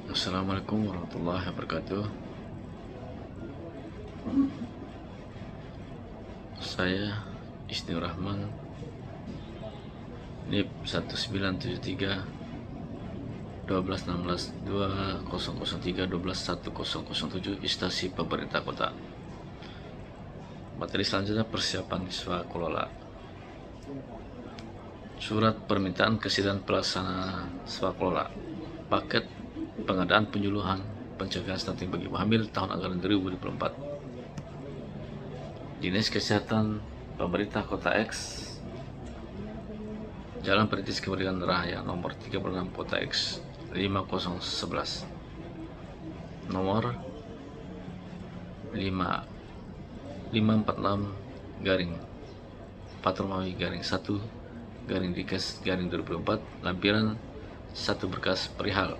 Assalamualaikum warahmatullahi wabarakatuh. Saya Isnur Rahman, NIP 1973 1216 2003 12107, instansi pemerintah kota. Materi selanjutnya persiapan swakelola. Surat permintaan kesediaan pelaksana swakelola. Paket pengadaan penyuluhan pencegahan stunting bagi ibu hamil tahun anggaran 2024. Dinas Kesehatan Pemerintah Kota X, Jalan Perintis Kemerdekaan Raya nomor 36 Kota X 5011, nomor 546 garing 4 Romawi garing 1 garing Dikes garing 2004, lampiran 1 berkas perihal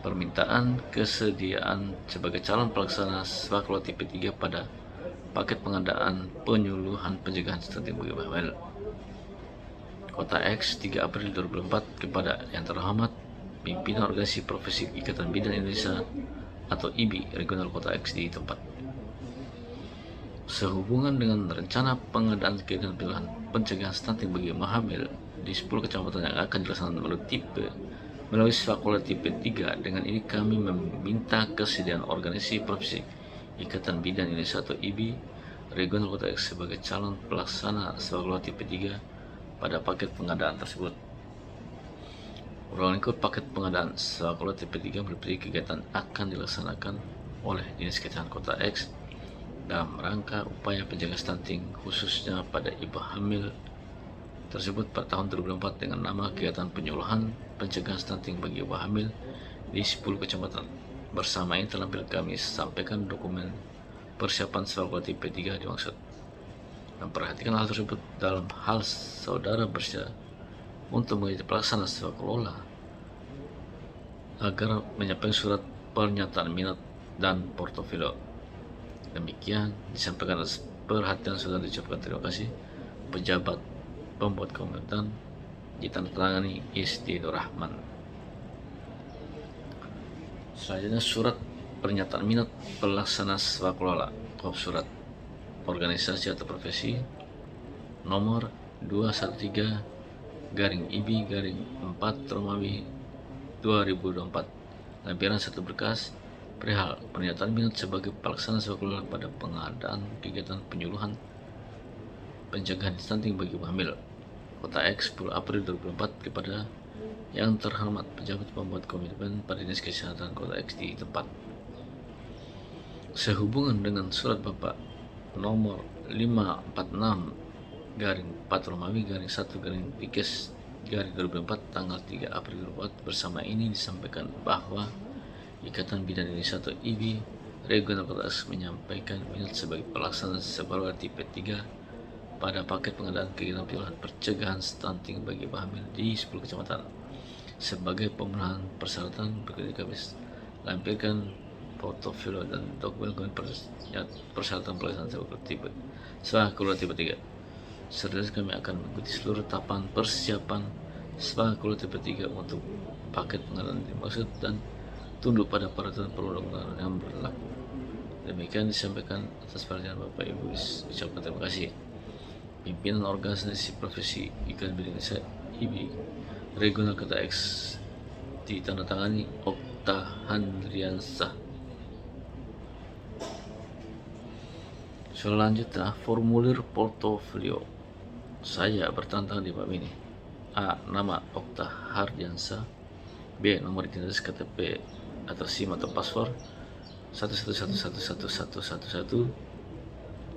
permintaan kesediaan sebagai calon pelaksana swakelola tipe 3 pada paket pengadaan penyuluhan pencegahan stunting bagi ibu hamil Kota X 3 April 2004 kepada yang terhormat pimpinan organisasi profesi Ikatan Bidan Indonesia atau IBI regional Kota X di tempat. Sehubungan dengan rencana pengadaan kegiatan pilihan pencegahan stunting bagi ibu hamil di 10 kecamatan yang akan dilaksanakan melalui swakelola tipe 3, dengan ini kami meminta kesediaan organisasi profesi Ikatan Bidan Indonesia atau IBI regional Kota X sebagai calon pelaksana swakelola tipe 3 pada paket pengadaan tersebut. Ruang lingkup paket pengadaan swakelola tipe 3 meliputi kegiatan akan dilaksanakan oleh Dinas Kesehatan Kota X dalam rangka upaya pencegahan stunting khususnya pada ibu hamil tersebut pada tahun 2004 dengan nama kegiatan penyuluhan pencegahan stunting bagi ibu hamil di 10 kecamatan. Bersama ini terlampir kami sampaikan dokumen persiapan swakelola tipe 3 dimaksud. Memperhatikan hal tersebut dalam hal saudara bersedia untuk menjadi pelaksana swakelola agar menyampaikan surat pernyataan minat dan portofolio. Demikian disampaikan atas perhatian saudara, diucapkan terima kasih. Pejabat pembuat komentar ditandatangani Isnur Rahman. Selanjutnya surat pernyataan minat pelaksana swakelola. Surat organisasi atau profesi nomor 213 garing IBI garing 4 Romawi 2024, lampiran 1 berkas perihal pernyataan minat sebagai pelaksana swakelola pada pengadaan kegiatan penyuluhan pencegahan stunting bagi ibu hamil Kota X 10 April 2024 kepada yang terhormat pejabat pembuat komitmen pada Dinas Kesehatan Kota X di tempat. Sehubungan dengan surat Bapak nomor 546 garing 4 Romawi garing 1 garing Dikes garing 2004 tanggal 3 April 2004, bersama ini disampaikan bahwa Ikatan Bidan Indonesia atau IBI regional Kota X menyampaikan minat sebagai pelaksana swakelola tipe 3 pada paket pengadaan kegiatan pilihan pencegahan stunting bagi ibu hamil di 10 kecamatan. Sebagai pemenuhan persyaratan berikut kami lampirkan portofolio dan dokumen persyaratan pelaksanaan swakelola tipe 3. Serta kami akan mengikuti seluruh tahapan persiapan swakelola tipe 3 untuk paket pengadaan dimaksud dan tunduk pada peraturan perundang-undangan yang berlaku. Demikian disampaikan atas perhatian Bapak Ibu. Ucapkan terima kasih. Pimpinan organisasi profesi Ikatan Bidan Indonesia IBI regional Kota X, ditandatangani Okta Handriansah. Selanjutnya formulir portofolio. Saya bertantang di bab ini. A. Nama Okta Handriansah. B. Nomor identitas KTP atau SIM atau paspor 111111111.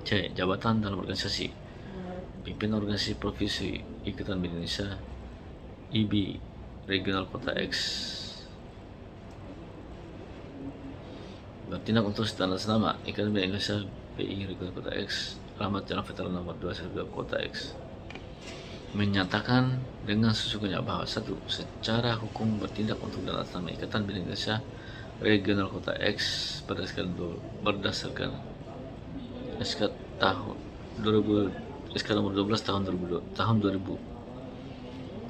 C. Jabatan dalam organisasi pimpinan organisasi profesi Ikatan Bidan Indonesia IBI regional Kota X. Bertindak untuk atas nama Ikatan Bidan Indonesia BI regional Kota X, alamat Jalan Veteran nomor 212 Kota X. Menyatakan dengan sesungguhnya bahwa 1. Secara hukum bertindak untuk dan atas nama Ikatan Bidan Indonesia regional Kota X berdasarkan SK tahun 2000, SK nomor 12 tahun 2000.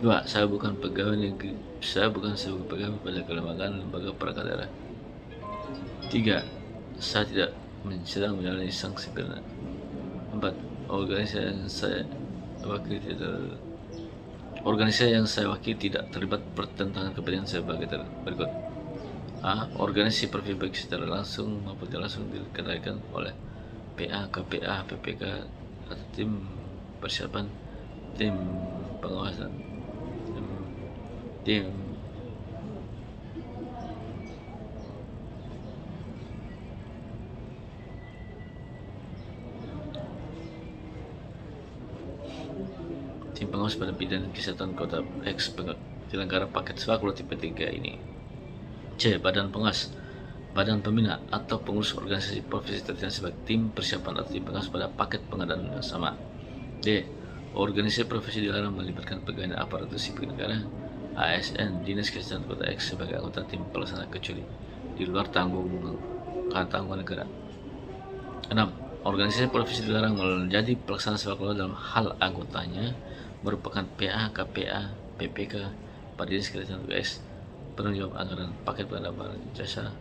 2. Saya bukan pegawai negeri saya bukan sebagai pegawai pada kelembagaan lembaga perangkat daerah. 3. Saya tidak sedang menjalani sanksi pidana. 4. Organisasi yang saya wakili tidak terlibat pertentangan kepentingan sebagai berikut. A. Organisasi profesi baik secara langsung maupun tidak langsung dikendalikan oleh PA, KPA, PPK atau tim persiapan, tim pengawas dan tim pengawas pada bidang kesehatan kota X penyelenggara paket sembako tipe 3 ini. C. Badan pengawas, badan pembina atau pengurus organisasi profesi tertentu sebagai tim persiapan atau tim pengawas pada paket pengadaan yang sama. D. Organisasi profesi dilarang melibatkan pegawai aparatur sipil negara, ASN, Dinas Kesehatan Kota X sebagai anggota tim pelaksana kecuali di luar tanggungan negara. 6. Organisasi profesi dilarang menjadi pelaksana sepak bola dalam hal anggotanya merupakan PA, KPA, PPK pada Dinas Kesehatan Kota X, penanggung jawab anggaran paket pengadaan jasa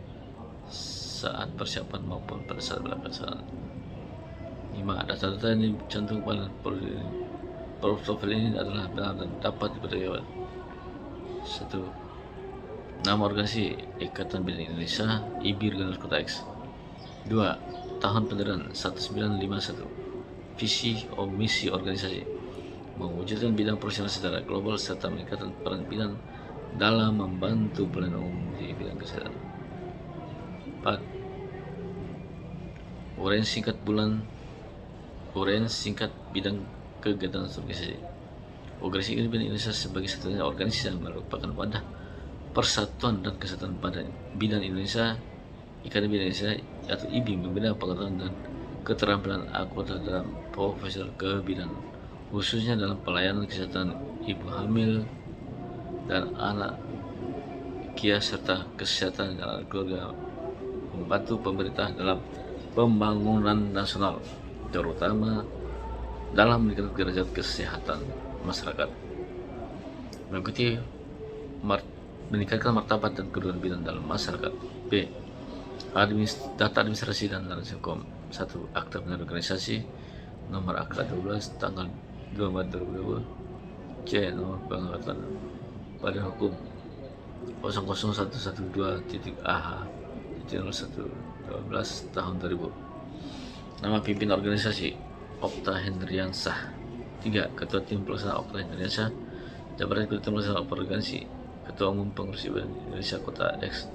saat persiapan maupun pada saat pelaksanaan. 5. Data-data yang dicantum pada profil ini adalah benar dan dapat dipertanggungjawabkan. 1. Nama organisasi Ikatan Bidan Indonesia IBIR Ganesh Kota X. 2. Tahun pendirian 1951. Visi misi organisasi mewujudkan bidang profesional secara global serta meningkatkan peran bidan dalam membantu pelayanan umum di bidang kesehatan. 4. Uraian singkat bidang kegiatan organisasi. Organisasi Ikatan Bidan Indonesia sebagai satunya organisasi yang merupakan wadah persatuan dan kesatuan bidan Indonesia. Ikatan Bidan Indonesia atau IBI membina pengetahuan dan keterampilan anggota dalam profesional kebidanan, khususnya dalam pelayanan kesehatan ibu hamil dan anak, kias serta kesehatan dan keluarga, membantu pemerintah dalam pembangunan nasional, terutama dalam meningkatkan derajat kesehatan masyarakat, meningkatkan martabat dan kedudukan bidan dalam masyarakat. B. Data administrasi dan analisis hukum. 1. Akta Pendirian Organisasi nomor akta 12 tanggal 2 Maret 2020. C. Nomor pengangkatan Badan Hukum 00112.AH.0112 tahun 2000. Nama pimpin organisasi Okta Hendriansah. 3. Ketua Tim Pelaksana Okta Hendriansah. Jabatan Ketua Tim Pelaksana Organisasi Ketua Umum Pengurus Indonesia Kota X.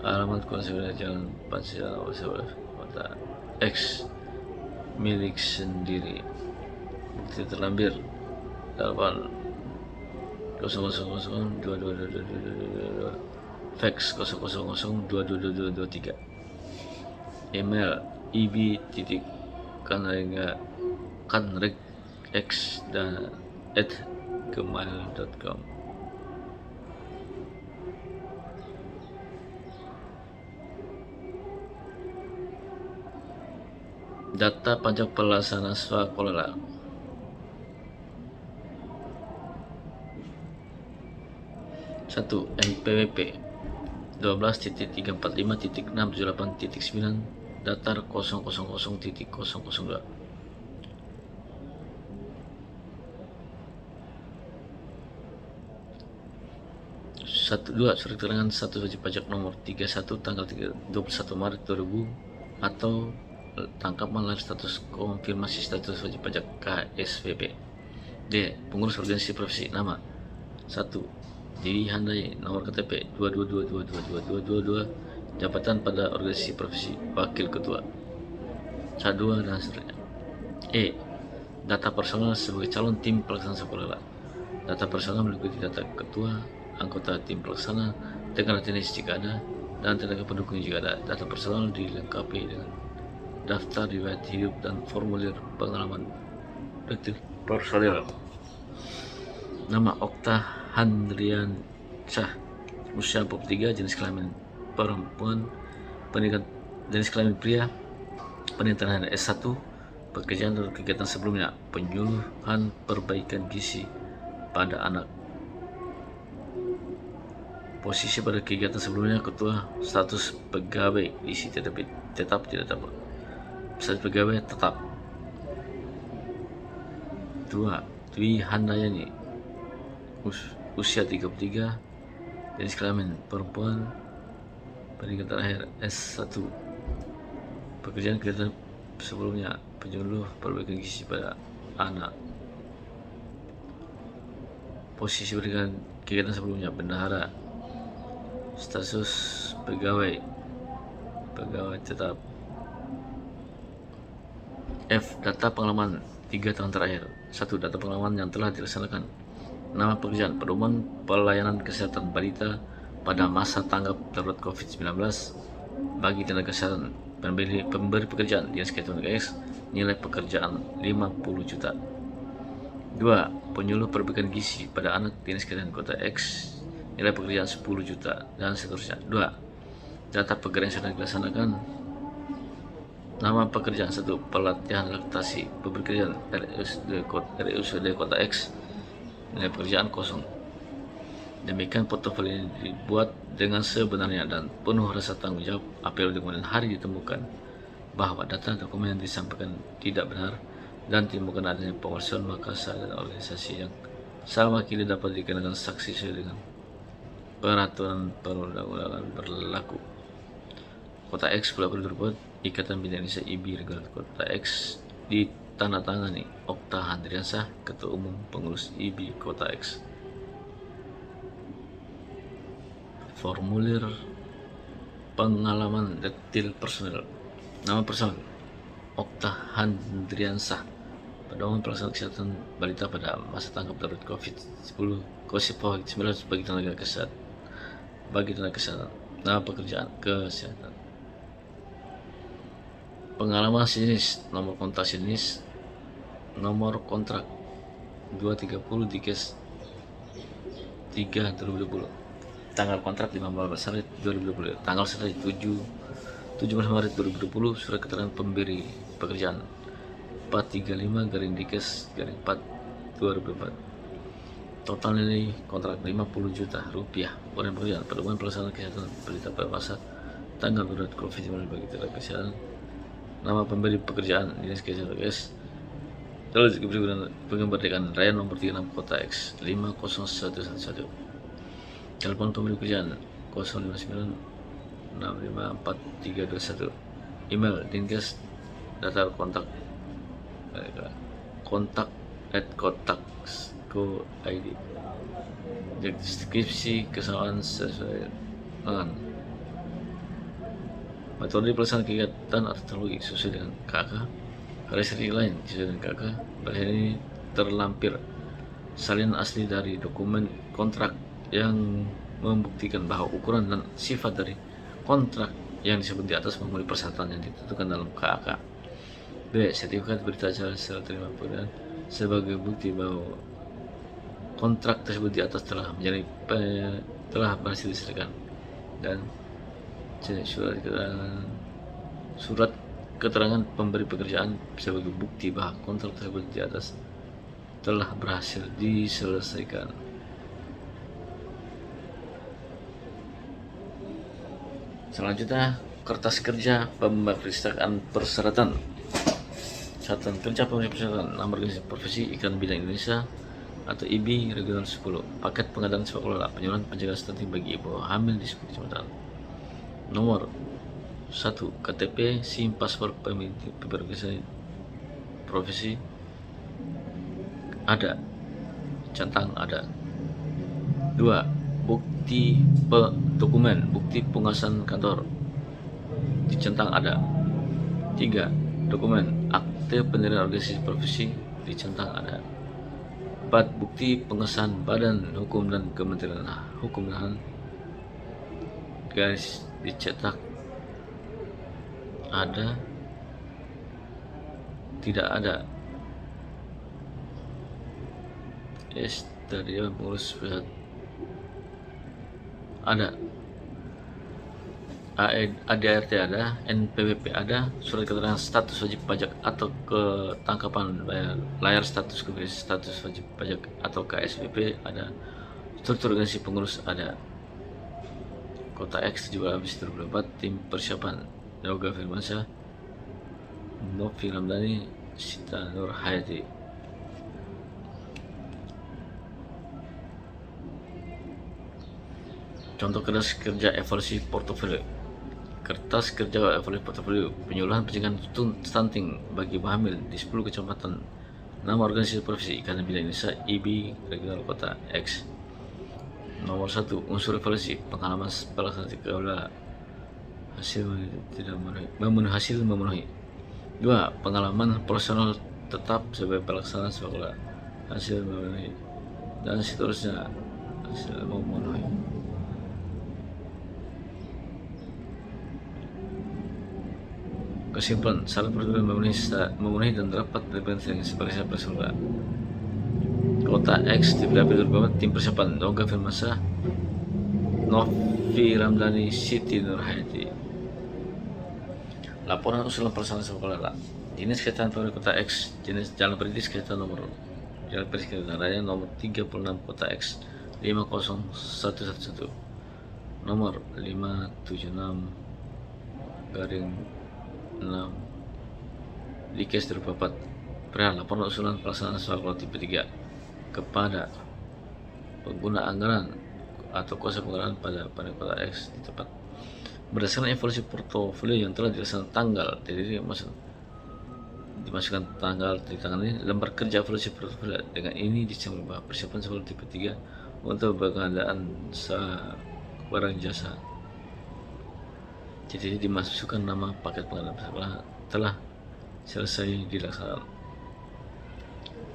Alamat Konsulat Jalan Pancasila Kota X milik sendiri. Bukti terlampir 800002222, fax 0002223, email ib.kanregx@gmail.com. Data pajak pelaksana swakelola. 1. NPWP 12.345.678.9 datar 000.002. 2. Surat keterangan 1 wajib pajak nomor 31 tanggal 21 Maret 2000 atau tangkapan lahir status konfirmasi status wajib pajak KSWP. D. Pengurus organisasi profesi. Nama 1. Didi Handai, nomor KTP 222222222, jabatan pada organisasi profesi wakil ketua. 2 dan seterusnya. E. Data personal sebagai calon tim pelaksana sekolah. Data personal meliputi data ketua, anggota tim pelaksana, tenaga teknis jika ada, dan tenaga pendukung jika ada. Data personal dilengkapi dengan daftar riwayat hidup dan formulir pengalaman detil personil. Nama Okta Hendriansah, usia 43, jenis kelamin perempuan, pendidikan jenis kelamin pria, pendidikan S1, pekerjaan dan kegiatan sebelumnya penyuluhan perbaikan gizi pada anak. Posisi pada kegiatan sebelumnya ketua, status pegawai diisi tetap tidak dapat. Status pegawai tetap. 2. Dwi Handayani, usia 33, jenis kelamin perempuan, pendidikan terakhir S1. Pekerjaan kegiatan sebelumnya penyuluh perbaikan gizi pada anak. Posisi berikan kegiatan sebelumnya bendahara. Status pegawai tetap. F. Data pengalaman 3 tahun terakhir. 1. Data pengalaman yang telah dilaksanakan. Nama pekerjaan pedoman pelayanan kesehatan balita pada masa tanggap darurat COVID-19 bagi tenaga kesehatan pemberi pekerjaan Dinas Kesehatan X, nilai pekerjaan 50 juta. 2. Penyuluh perbaikan gizi pada anak Dinas Kesehatan Kota X, nilai pekerjaan 10 juta dan seterusnya. 2. Data pekerjaan yang sedang dilaksanakan. Nama pekerjaan 1. Pelatihan laktasi pemberi pekerjaan RSUD Kota X, nilai pekerjaan kosong. Demikian portofolio ini dibuat dengan sebenarnya dan penuh rasa tanggung jawab apabila di kemudian hari ditemukan bahwa data dokumen yang disampaikan tidak benar dan ditemukan adanya pemalsuan, maka saya dan organisasi yang saya wakili dapat dikenakan sanksi sesuai dengan peraturan perundang-undangan berlaku. Kota X, Pulau April, Ikatan Bina Indonesia IBI Regular Kota X, ditandatangani Okta Handriansah, Ketua Umum Pengurus IBI Kota X. Formulir pengalaman detail personel. Nama personel Okta Handriansah, pedoman pelaksana kesehatan balita pada masa tanggap darurat COVID-19 bagi tenaga kesehatan. Nama pekerjaan kesehatan. Pengalaman sinis, nomor kontak sinis, nomor kontrak 230 Dikes 3 2020. Tanggal kontrak 15 Maret 2020, tanggal selesai 17 Maret 2020, surat keterangan pemberi pekerjaan 435-Dikes-4 2004. Total nilai kontrak 50 juta rupiah. Orang pekerjaan pedoman pelaksanaan kesehatan balita pada masa tanggap darurat COVID-19 bagi tenaga kesehatan. Nama pemberi pekerjaan Dinas Kesehatan X, Terus Kemerdekaan Raya nomor 36 Kota X 50111. Telepon pemberi pekerjaan 059654321. Email Dinkes, data kontak @kontak.id. Deskripsi kesamaan sesuai dengan metode pelaksanaan kegiatan atau teknologi sesuai dengan KK. Karakteristik lain sesuai dengan KK. Pada ini terlampir salinan asli dari dokumen kontrak yang membuktikan bahwa ukuran dan sifat dari kontrak yang disebut di atas memenuhi persyaratan yang ditentukan dalam KAK. B. Sertifikat berita acara serah terima pekerjaan sebagai bukti bahwa kontrak tersebut di atas telah berhasil diselesaikan. Dan C. Surat keterangan pemberi pekerjaan sebagai bukti bahwa kontrak tersebut di atas telah berhasil diselesaikan. Selanjutnya, kertas kerja pemeriksaan persyaratan. Catatan kerja pemeriksaan nama organisasi profesi Ikatan Bidang Indonesia atau IBI Regional 10. Paket pengadaan sepak bola penyuluhan penjagaan stunting bagi ibu hamil di 10 kecamatan. Nomor 1. KTP, SIM, paspor pemeriksaan profesi ada, centang ada. 2. Bukti dokumen, bukti penguasaan kantor dicentang ada. 3. Dokumen akte pendirian organisasi profesi dicentang ada. 4. Bukti pengesahan Badan Hukum dan Kementerian Hukum dan garis dicetak ada, tidak ada. Yes, tadi pengurus pusat ada, ADART ada, NPWP ada, surat keterangan status wajib pajak atau ketangkapan layar status wajib pajak atau KSPP ada, struktur organisasi pengurus ada. Kota X 17 Agustus 2024, tim persiapan Yoga Firmansyah, Novi Ramdhani, Sita Nur Hayati. Contoh kertas kerja evaluasi portofolio. Kertas kerja evaluasi portofolio penyuluhan pencegahan stunting bagi ibu hamil di 10 kecamatan. Nama organisasi profesi Ikatan Bidan Indonesia IB Regional Kota X. Nomor 1, unsur evaluasi pengalaman pelaksanaan sekolah hasil tidak memenuhi. 2, pengalaman profesional tetap sebagai pelaksana sekolah hasil memenuhi, dan seterusnya hasil memenuhi. Kesimpulan, syarat prosedur memenuhi dan dapat dilakukan sebagai peserta. Kota X di April 2024, tim persiapan Yoga Firmansyah, Novi Ramdhani, Siti Nur Hayati. Laporan usulan pelaksanaan sekolah. Dinas Kesehatan Pemerintah Kota X, jenis Jalan Perintis Kesehatan Jalan Perintis Kesehatan Raya nomor 36 Kota X 50111, nomor 576 garing 6 Dikes 2024. Perihal laporan usulan pelaksanaan sekolah tipe 3 kepada pengguna anggaran atau kuasa penggunaan pada Kota X di tempat. Berdasarkan evaluasi portofolio yang telah dilaksanakan tanggal, jadi dimasukkan tanggal di tangan ini, lembar kerja evaluasi portofolio dengan ini dicampur persiapan sekolah tipe 3 untuk pengadaan barang jasa. Jadi dimasukkan nama paket pengadaan sekolah telah selesai dilaksanakan.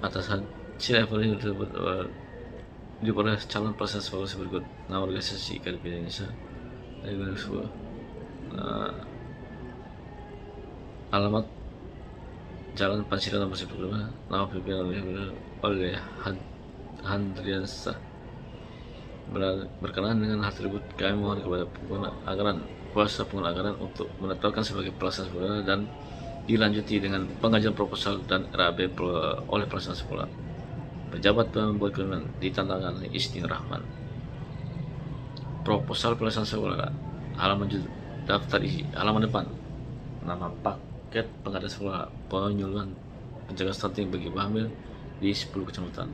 Atas hasil evaluasi tersebut diperoleh calon pelaksana sekolah berikut: nama organisasi Ikatan Bidan Indonesia, alamat Jalan Pancasila nomor 15, nama pimpinan oleh Handriansyah. Berkenaan dengan hal tersebut, kami mohon kepada pengguna anggaran, kuasa pengguna anggaran untuk menetapkan sebagai pelaksana sekolah dan dilanjuti dengan pengajuan proposal dan RAB oleh pelaksana sekolah. Pejabat pembuat kewenangan ditandatangani Isni Rahman. Proposal pelaksana sekolah, halaman judul, daftar isi, halaman depan, nama paket pengadaan sekolah, penyuluhan pencegahan stunting bagi ibu hamil di 10 kecamatan.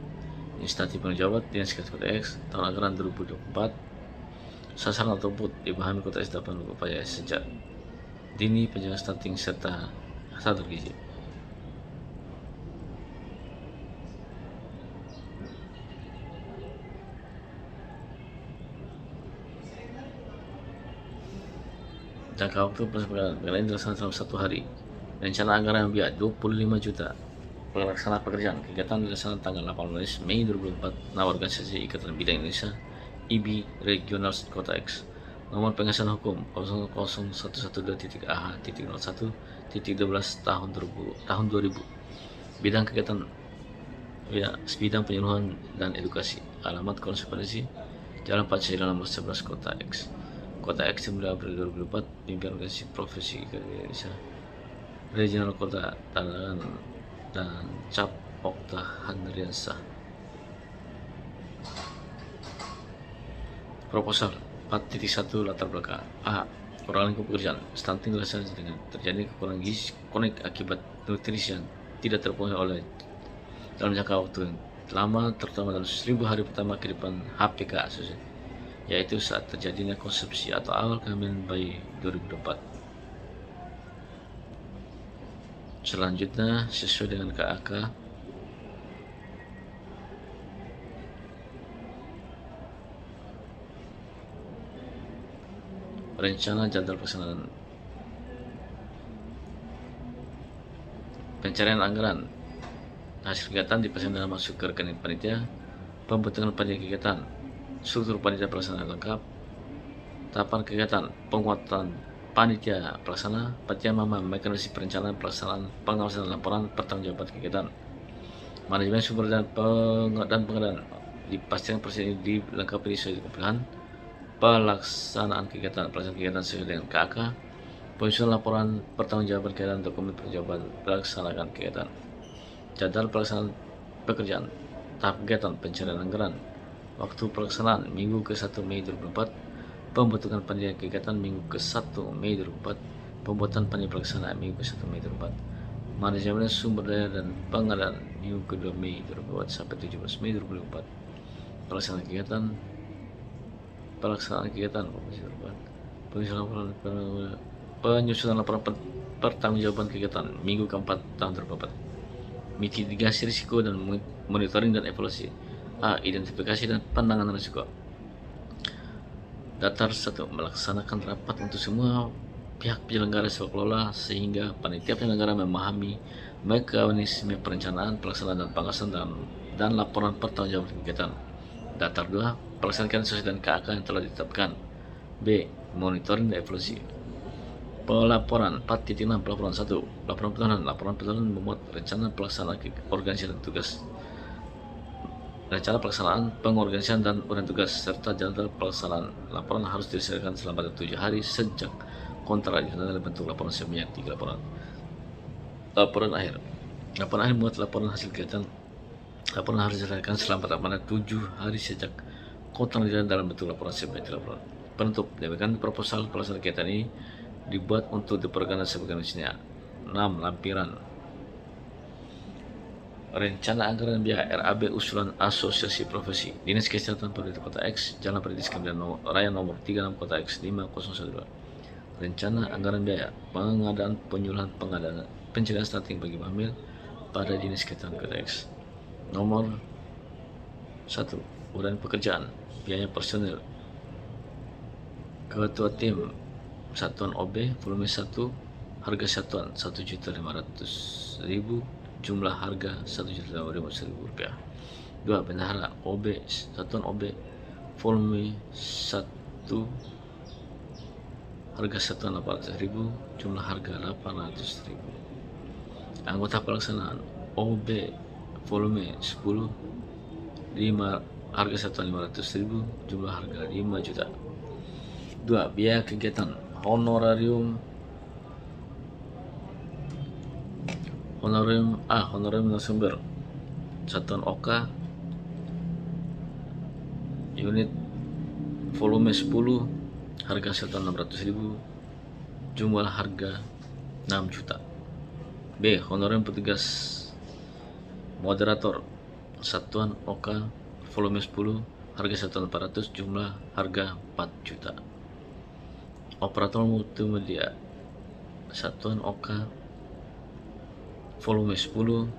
Instansi penanggung jawab Dinas Kesehatan Kota X, tahun anggaran 2024. Sasaran tersebut ibu hamil Kota X dapat berupaya sejak dini pencegahan stunting serta sadar gizi. Jangka waktu pengadaan dilaksanakan dalam 1 hari. Rencana anggaran biaya 25 juta. Pelaksana pekerjaan kegiatan dilaksanakan tanggal 18 Mei 2024. Nama organisasi Ikatan Bidan Indonesia IB Regional Kota X. Nomor pengesahan hukum 00112.AH.01.12 tahun 2000. Bidang kegiatan bidang penyuluhan dan edukasi. Alamat konsekuensi Jalan Pancasila nomor 11 Kota X. Kota X 9 April 2024. Pimpinan organisasi profesi Indonesia Regional Kota Tangerang dan Cap Okta Handriansyah. Proposal 4.1 latar belakang. A. Kekurangan lingkup pekerjaan. Stunting dilaksanakan dengan terjadi kekurangan gizi kronik akibat nutrisi yang tidak terpenuhi oleh dalam jangka waktu yang lama, terutama dalam 1000 hari pertama kehidupan HPK, yaitu saat terjadinya konsepsi atau awal kehamilan bayi 2024. Selanjutnya, sesuai dengan KAK, rencana jadwal pelaksanaan pencarian anggaran. Hasil kegiatan dipasang dalam masuk ke rekening panitia, pembentukan panitia kegiatan, struktur panitia pelaksana lengkap, tahapan kegiatan, penguatan panitia pelaksana, panitia mama, mekanisme perencanaan pelaksanaan, pengawasan laporan, pertanggungjawaban kegiatan, manajemen sumber dan pengadaan. Dipastikan proses ini dilengkapi sesuai dengan pilihan pelaksanaan kegiatan sesuai dengan KAK, penyusunan laporan pertanggungjawaban kegiatan, dokumen pertanggungjawaban pelaksanaan kegiatan, jadwal pelaksanaan pekerjaan, tahap kegiatan, pencarian anggaran, waktu pelaksanaan Minggu ke 1 Mei 2024, Pembentukan panitia kegiatan minggu ke-1 Mei 2024. Pembuatan panitia pelaksanaan minggu ke-1 Mei 2024. Manajemen sumber daya dan pengadaan minggu ke-2 Mei 2024 sampai 17 Mei 2024. Pelaksanaan kegiatan penyusunan laporan pertanggungjawaban kegiatan minggu keempat tahun 2024. Mitigasi risiko dan monitoring dan evaluasi. A. Identifikasi dan penanganan risiko. Datar 1. Melaksanakan rapat untuk semua pihak penyelenggara sepak bola sehingga panitia penyelenggara memahami mekanisme perencanaan, pelaksanaan dan pengawasan dan laporan pertanggungjawaban kegiatan. Datar 2. Melaksanakan sesuai dengan KAK yang telah ditetapkan. B. Monitoring dan evaluasi. Pelaporan 4.6. Pelaporan 1. Laporan penurunan memuat rencana pelaksanaan organisasi dan tugas, rencana pelaksanaan pengorganisasian dan uraian tugas serta jadwal pelaksanaan. Laporan harus diselesaikan selama 7 hari sejak kontrak dalam bentuk laporan sebanyak 3 laporan. Laporan akhir muat laporan hasil kegiatan. Laporan harus diselesaikan selama 7 hari sejak kontrak dalam bentuk laporan sebanyak 3 laporan. Penutup, demikian proposal pelaksanaan kegiatan ini dibuat untuk diperkenalkan sebagai jenisnya. 6. Lampiran rencana anggaran biaya RAB usulan Asosiasi Profesi Dinas Kesehatan Pemerintah Kota X, Jalan Perintis Kemudian Raya nomor 36 Kota X 5012. Rencana anggaran biaya pengadaan pencegahan stunting bagi hamil pada Dinas Kesehatan Kota X. Nomor 1. Uraian pekerjaan, biaya personil. Ketua tim Satuan OB volume 1, harga satuan Rp1.500.000, jumlah harga Rp1.500.000. 2. Bendahara OB Satuan OB volume 1, harga satuan Rp800.000, jumlah harga Rp800.000. Anggota pelaksanaan OB volume 10, harga satuan Rp500.000, jumlah harga Rp5 juta. 2. Biaya kegiatan honorarium narasumber Satuan OK unit volume 10, harga satuan Rp600.000, jumlah harga Rp6 juta. B. Honorarium petugas moderator Satuan OK volume 10, harga satuan Rp400, jumlah harga Rp4 juta. Operator multimedia Satuan OK volume 10,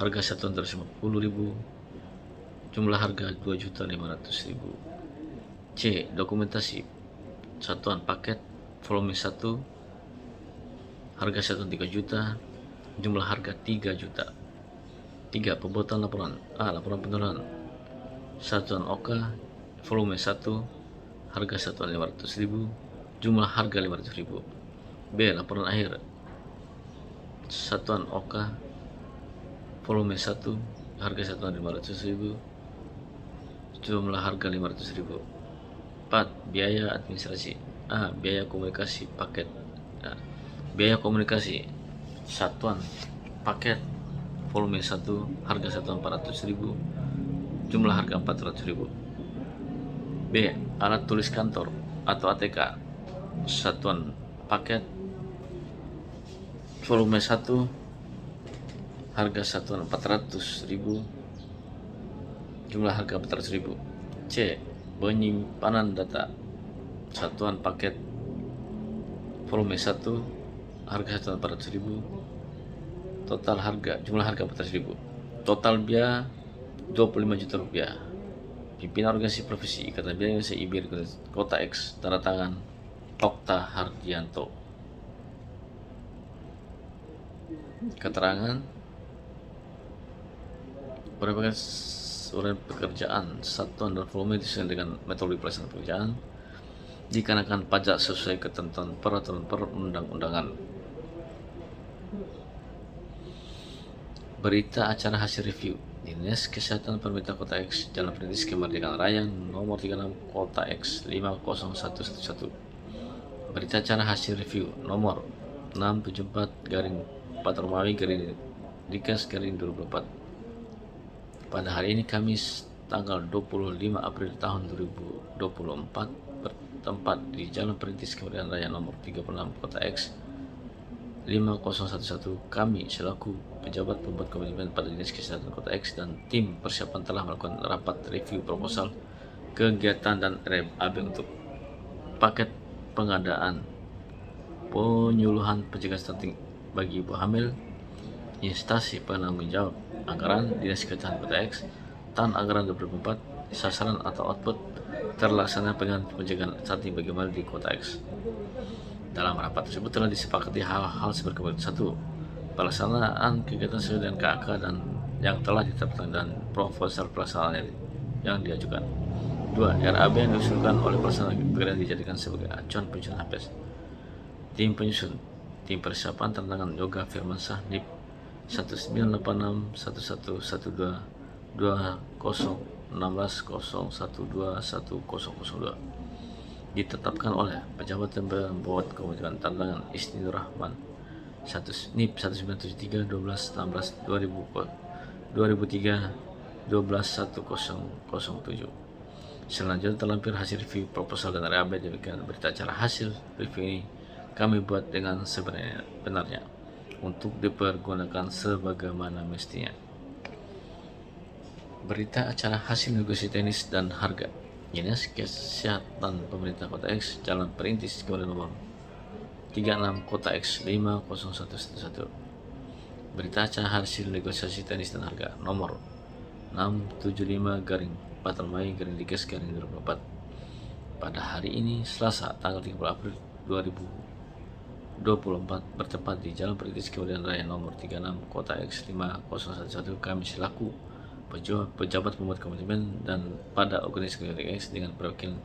harga satuan Rp150.000, jumlah harga Rp2.500.000. C. Dokumentasi Satuan Paket volume 1, harga satuan Rp3 juta, jumlah harga Rp3 juta. 3. Pembuatan laporan. A. Laporan penurunan Satuan OK volume 1, harga satuan Rp500.000, jumlah harga Rp500.000. B. Laporan akhir Satuan OK volume 1, harga satuan Rp500.000, jumlah harga Rp500.000. 4. Biaya administrasi. A. Biaya komunikasi paket. Biaya komunikasi Satuan Paket volume 1, harga satuan Rp400.000, jumlah harga Rp400.000. B. Alat tulis kantor atau ATK Satuan Paket volume 1, harga satuan Rp400.000, jumlah harga Rp400.000. C. Penyimpanan data Satuan Paket volume 1, harga satuan Rp400.000, jumlah harga Rp400.000. Total biaya Rp25 juta. Pimpinan organisasi profesi Ikatan Bidan Indonesia IBIR Kota X, tanda tangan Okta Hardianto. Keterangan uraian pekerjaan satuan dan volume disesuaikan dengan metode pelaksanaan pekerjaan dikenakan pajak sesuai ketentuan peraturan perundang-undangan. Berita acara hasil review Dinas Kesehatan Pemerintah Kota X, Jalan Perintis Kemerdekaan Raya nomor 36 Kota X 50111. Berita acara hasil review nomor 674/4 Romawi/Dikas 2024. Pada hari ini Kamis tanggal 25 April tahun 2024 bertempat di Jalan Perintis Kebudayaan Raya nomor 36 Kota X 5011. Kami selaku pejabat pembuat komitmen pada Dinas Kesehatan Kota X dan tim persiapan telah melakukan rapat review proposal kegiatan dan RAB untuk paket pengadaan penyuluhan pencegahan stunting bagi ibu hamil, instansi penanggung jawab anggaran Dinas Kesehatan Kota X, tahun anggaran 2024, sasaran atau output terlaksana pencegahan stunting bagi hamil di Kota X. Dalam rapat tersebut telah disepakati hal-hal seperti berikut: 1. Pelaksanaan kegiatan sesuai dengan KK dan yang telah ditetapkan dan proposal pelaksanaan yang diajukan. 2. RAB yang diusulkan oleh pelaksana kegiatan dijadikan sebagai acuan penyusun HPS. Tim penyusun, tim persiapan tantangan Yoga Firmansyah NIP 1986 1112 2016 012 1002 ditetapkan oleh pejabat dan pembuat kebijakan tantangan Istinur Rahman NIP 1973 12 16 2003 12 1007. Selanjutnya terlampir hasil review proposal dan RAB. Demikian berita acara hasil review ini kami buat dengan sebenarnya untuk dipergunakan sebagaimana mestinya. Berita acara hasil negosiasi teknis dan harga. Dinas Kesehatan Pemerintah Kota X, Jalan Perintis Kebudayaan nomor 36 Kota X 50111. Berita acara hasil negosiasi teknis dan harga nomor 675/4 pada hari ini Selasa tanggal 30 April 2024 bertempat di Jalan Perintis Kebudayaan Raya nomor 36 Kota X 5011. Kami selaku pejabat pembuat komitmen dan pada organisasi Kota X dengan perwakilan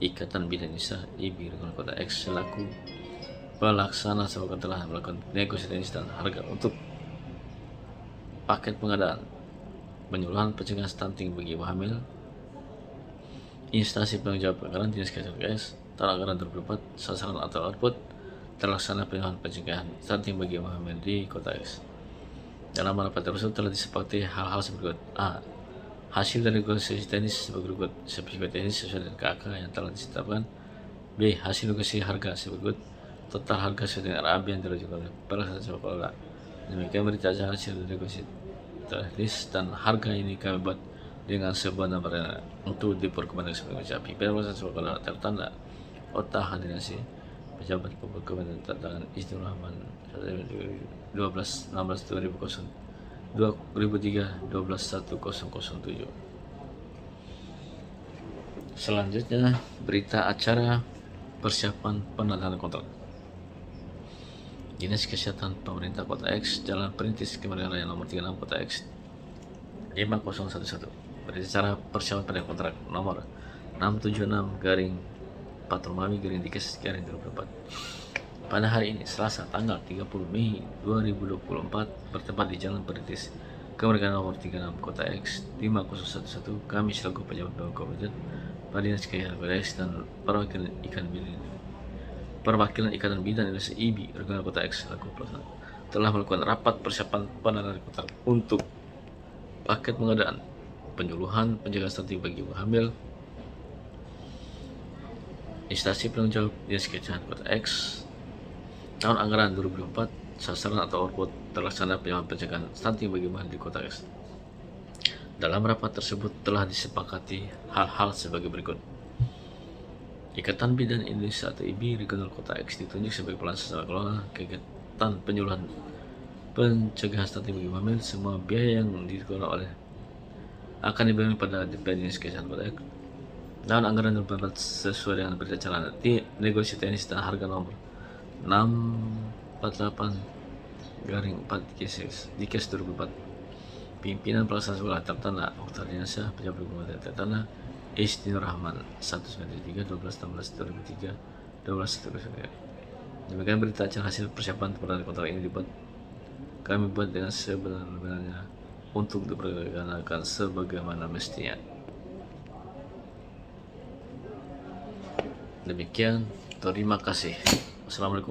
Ikatan Bidan Indonesia IBI Regional Kota X selaku pelaksana sebagai telah melakukan negosiasi dan harga untuk paket pengadaan penyuluhan pencegahan stunting bagi ibu hamil, instansi penanggung jawab anggaran Dinas Kesehatan Kota X, tahun anggaran 2024, sasaran atau output terlaksana penyuluhan pencegahan stunting bagi ibu hamil di Kota X. Dalam rapat tersebut telah disepakati hal-hal sebagai berikut: A. Hasil dari negosiasi teknis sebagai berikut: spesifikasi teknis sesuai dengan KK yang telah ditetapkan. B. Hasil negosiasi harga sebagai berikut: total harga sesuai dengan RAB yang diajukan oleh pelaksana sepak bola. Demikian berita acara hasil negosiasi teknis dan harga ini kami buat dengan sebenarnya untuk diperkembangkan sebagai capi. Pelaksana sepak bola tertanda Otak Hadirasi pejabat pembuat komitmen tantangan Istinur Rahman 12 16 2003 12 1007. Selanjutnya berita acara persiapan penandatanganan kontrak. Dinas Kesehatan Pemerintah Kota X, Jalan Perintis Kebudayaan Raya nomor 36 Kota X 5011. Berita acara persiapan penandatanganan kontrak nomor 676/4 pada hari ini Selasa tanggal 30 Mei 2024 bertempat di Jalan Perintis Kemerdekaan nomor 36 Kota X 5011. Kami selaku pejabat komitmen pada Dinas Kesehatan Kota X dan perwakilan Ikatan Bidan Indonesia IBI Regional Kota X selaku pelaksana telah melakukan rapat persiapan penandatanganan kontrak untuk paket pengadaan penyuluhan pencegahan stunting bagi ibu hamil, instansi penanggung jawab Dinas Kesehatan Kota X, tahun anggaran 2024, sasaran atau output terlaksana penyuluhan pencegahan stunting bagi ibu hamil di Kota X. Dalam rapat tersebut telah disepakati hal-hal sebagai berikut: Ikatan Bidan Indonesia atau IBI Regional Kota X ditunjuk sebagai pelaksana kelola kegiatan penyuluhan pencegahan stunting bagi ibu hamil. Semua biaya yang dikelola oleh akan dibayarkan pada Dinas Kesehatan Kota X. Tahun anggaran 2024 sesuai dengan berita acara di negosiasi teknis dan harga nomor 648/4 Dikes 2004. Pimpinan pelaksana sekolah tertanda Oktar Dinasa, pejabat pemerintah tertanda Istinur Rahman 193 12 16 2003 12 1003. Demikian berita acara hasil persiapan penandatanganan kontrak ini kami buat dengan sebenarnya untuk dipergunakan sebagaimana mestinya. Demikian, terima kasih. Assalamualaikum.